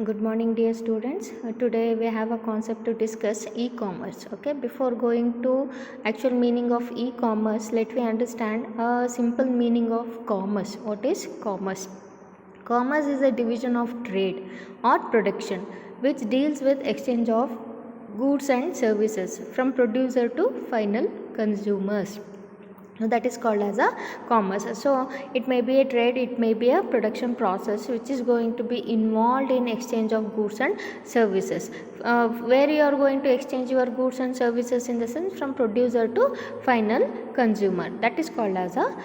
Good morning, dear students. Today we have a concept to discuss e-commerce. Okay, before going to actual meaning of e-commerce, let me understand a simple meaning of commerce. What is commerce? Commerce is a division of trade or production which deals with exchange of goods and services from producer to final consumers. That is called as a commerce. So it may be a trade, it may be a production process which is going to be involved in exchange of goods and services, where you are going to exchange your goods and services in the sense from producer to final consumer. That is called as a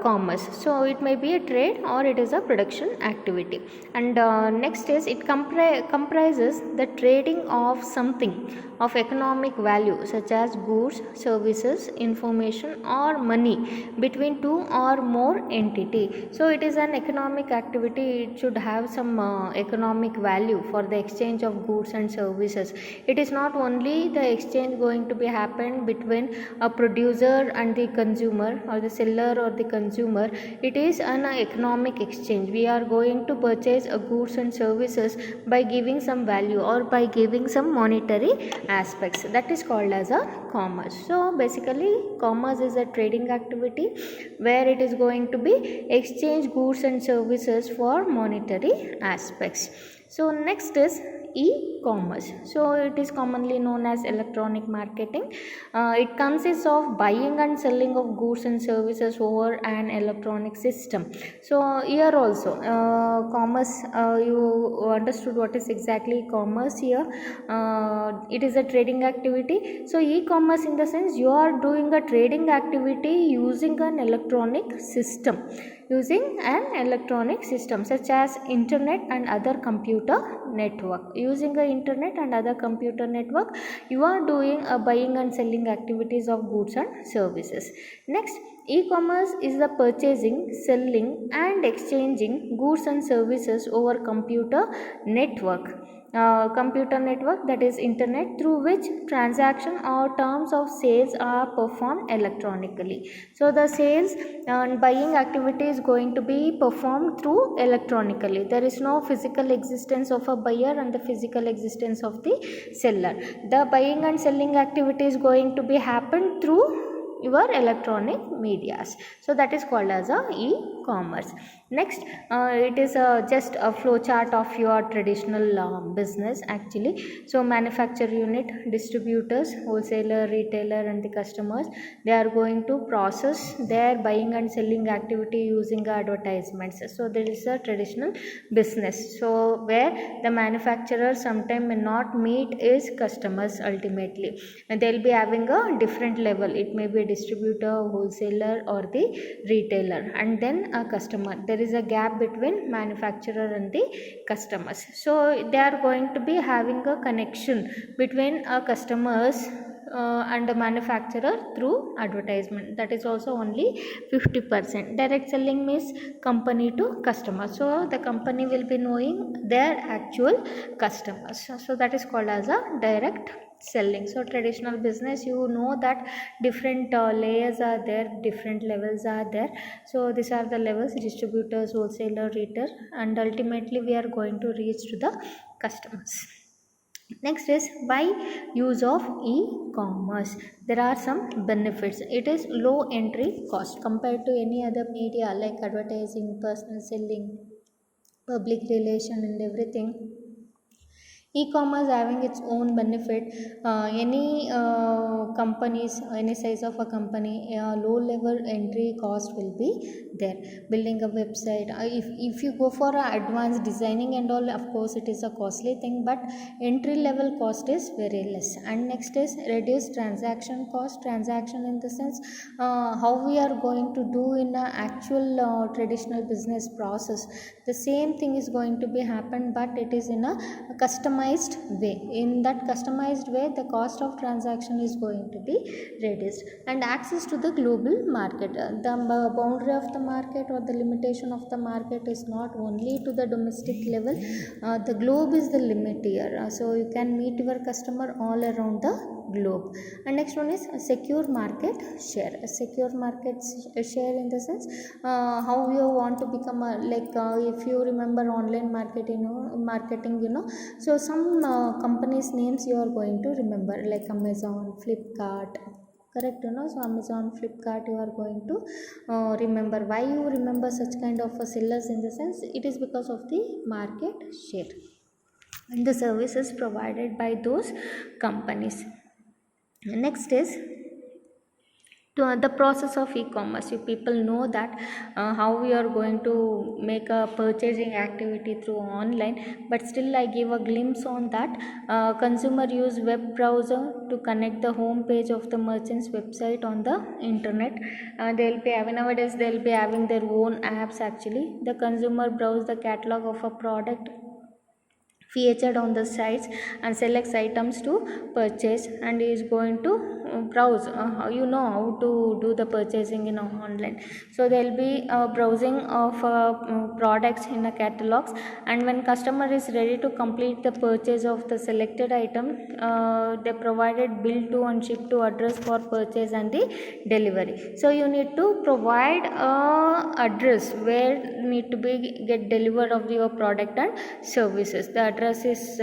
commerce. So it may be a trade or it is a production activity. And next is it comprises the trading of something of economic value such as goods, services, information or money between two or more entity. So it is an economic activity. It should have some economic value for the exchange of goods and services. It is not only the exchange going to be happen between a producer and the consumer or the seller or the consumer. It is an economic exchange. We are going to purchase a goods and services by giving some value or by giving some monetary aspects. That is called as a commerce. So basically commerce is a trading activity where it is going to be exchange goods and services for monetary aspects. So next is e-commerce. So it is commonly known as electronic marketing. It consists of buying and selling of goods and services over an electronic system. So here also commerce, you understood what is exactly commerce here. It is a trading activity. So e-commerce in the sense you are doing a trading activity using an electronic system, such as internet and other computer network. Using a internet and other computer network, you are doing a buying and selling activities of goods and services. Next, e-commerce is the purchasing, selling and exchanging goods and services over computer network. That is internet, through which transaction or terms of sales are performed electronically. So the sales and buying activity is going to be performed through electronically. There is no physical existence of a buyer and the physical existence of the seller. The buying and selling activity is going to be happen through your electronic medias. So that is called as a e-commerce. Next, it is just a flow chart of your traditional business actually. So manufacturer unit, distributors, wholesaler, retailer and the customers, they are going to process their buying and selling activity using advertisements. So there is a traditional business, so where the manufacturer sometime may not meet his customers ultimately, and they will be having a different level. It may be distributor, wholesaler or the retailer, and then a customer. There is a gap between manufacturer and the customers. So they are going to be having a connection between customers and the manufacturer through advertisement. That is also only 50%. Direct selling means company to customer. So the company will be knowing their actual customers. So that is called as a direct selling. So traditional business, you know that different layers are there, different levels are there. So these are the levels: distributors, wholesaler, retailer, and ultimately we are going to reach to the customers. Next is why use of e-commerce. There are some benefits. It is low entry cost compared to any other media like advertising, personal selling, public relation and everything. E-commerce having its own benefit. Any companies, any size of a company, low level entry cost will be there. Building a website, if you go for advanced designing and all, of course it is a costly thing, but entry level cost is very less. And next is reduced transaction cost. Transaction in the sense how we are going to do in a actual traditional business process. The same thing is going to be happen, but it is in a customized way. In that customized way, the cost of transaction is going to be reduced. And access to the global market. The boundary of the market or the limitation of the market is not only to the domestic level. The globe is the limit here. So you can meet your customer all around the globe. And next one is a secure market share. A secure market share in the sense how you want to become a, like if you remember online marketing, so some companies names you are going to remember, like Amazon, Flipkart, correct, so Amazon, Flipkart, you are going to remember. Why you remember such kind of sellers in the sense, it is because of the market share and the services provided by those companies. Next is the process of e-commerce. You people know that how we are going to make a purchasing activity through online, but still I give a glimpse on that. Consumer use web browser to connect the home page of the merchant's website on the internet. They'll be having, nowadays they'll be having their own apps. Actually, the consumer browse the catalog of a product featured on the sites and selects items to purchase, and is going to browse. How to do the purchasing in online. So there will be browsing of products in a catalogs, and when customer is ready to complete the purchase of the selected item, they provided bill to and ship to address for purchase and the delivery. So you need to provide a address where need to be get delivered of your product and services. The address is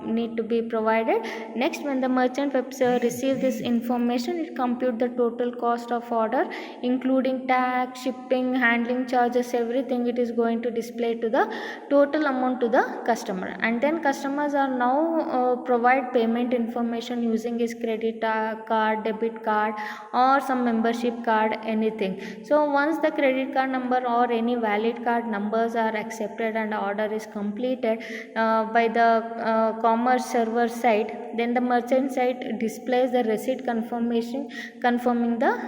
need to be provided. Next, when the merchant receive this information, it compute the total cost of order, including tax, shipping, handling charges, everything. It is going to display to the total amount to the customer, and then customers are now provide payment information using his credit card, debit card, or some membership card, anything. So once the credit card number or any valid card numbers are accepted and order is completed by the commerce server side, then the merchant site displays the receipt confirmation confirming the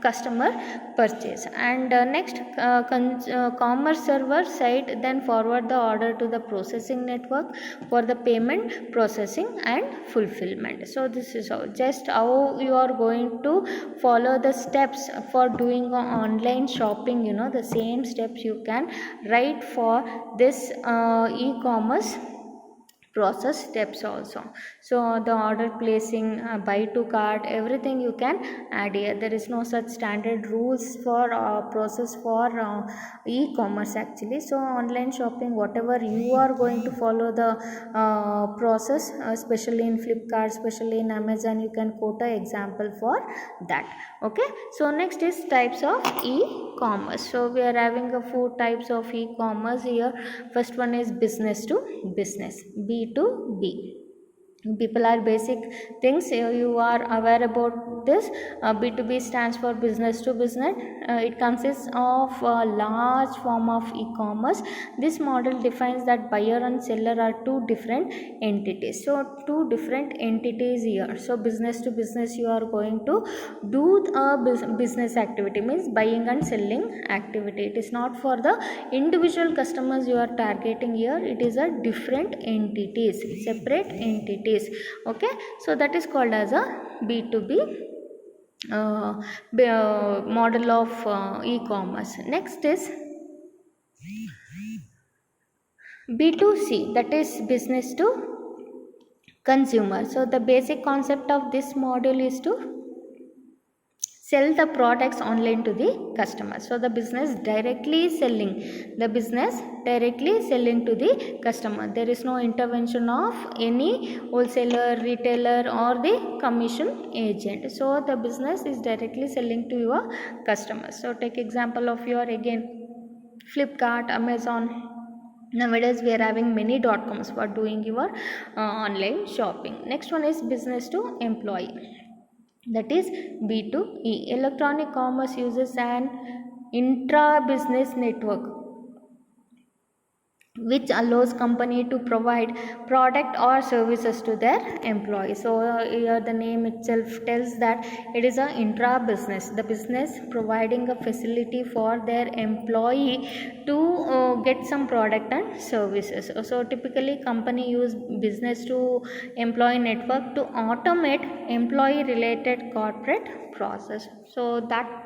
customer purchase. And next, commerce server site then forward the order to the processing network for the payment, processing and fulfillment. So this is just how you are going to follow the steps for doing online shopping. The same steps you can write for this e-commerce process steps also. So the order placing, buy to cart, everything you can add here. There is no such standard rules for process for e-commerce actually. So online shopping, whatever you are going to follow the process, especially in Flipkart, especially in Amazon, you can quote an example for that. Okay, so next is types of e-commerce. So we are having a 4 types of e-commerce here. First one is business to business, B2B. People are basic things you are aware about this. B2B stands for business to business. It consists of a large form of e-commerce. This model defines that buyer and seller are two different entities. So two different entities here. So business to business, you are going to do a business activity, means buying and selling activity. It is not for the individual customers you are targeting here. It is a different entities, separate entities. Okay, so that is called as a B2B model of e-commerce. Next is B2C, that is business to consumer. So the basic concept of this model is to sell the products online to the customer. So the business directly selling to the customer. There is no intervention of any wholesaler, retailer or the commission agent. So the business is directly selling to your customers. So take example of your again Flipkart, Amazon. Nowadays we are having many .coms for doing your online shopping. Next one is business to employee, that is B2E. Electronic commerce uses an intra-business network which allows company to provide product or services to their employees. So here the name itself tells that it is a intra business, the business providing a facility for their employee to get some product and services. So typically company use business to employee network to automate employee related corporate process. So that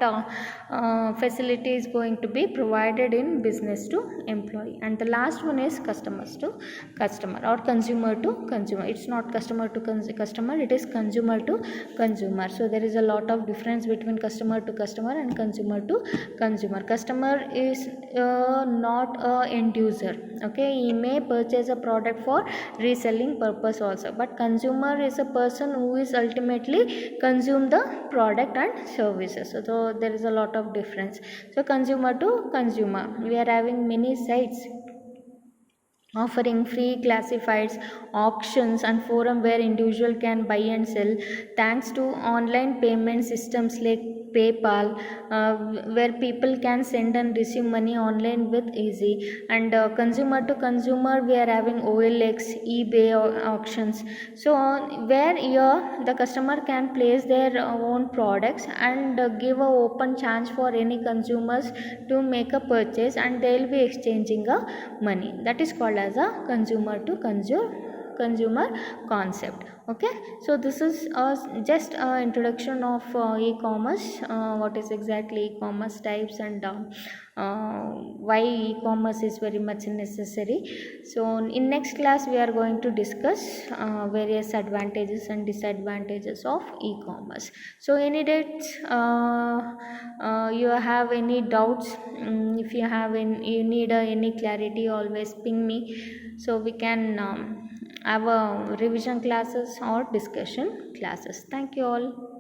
facility is going to be provided in business to employee. And the last last one is customers to customer or consumer to consumer. It's not customer to customer, it is consumer to consumer. So there is a lot of difference between customer to customer and consumer to consumer. Customer is not a end user, okay, he may purchase a product for reselling purpose also, but consumer is a person who is ultimately consume the product and services. So there is a lot of difference. So consumer to consumer, we are having many sites offering free classifieds, auctions and forum where individual can buy and sell. Thanks to online payment systems like PayPal, where people can send and receive money online with easy. And consumer to consumer, we are having OLX, eBay auctions. So where here the customer can place their own products and give a open chance for any consumers to make a purchase, and they will be exchanging a money. That is called as a consumer to consumer concept. Okay, so this is just introduction of e-commerce, what is exactly e-commerce types, and why e-commerce is very much necessary. So in next class we are going to discuss various advantages and disadvantages of e-commerce. So any dates, you have any doubts, if you have you need any clarity, always ping me, so we can have a revision classes or discussion classes. Thank you all.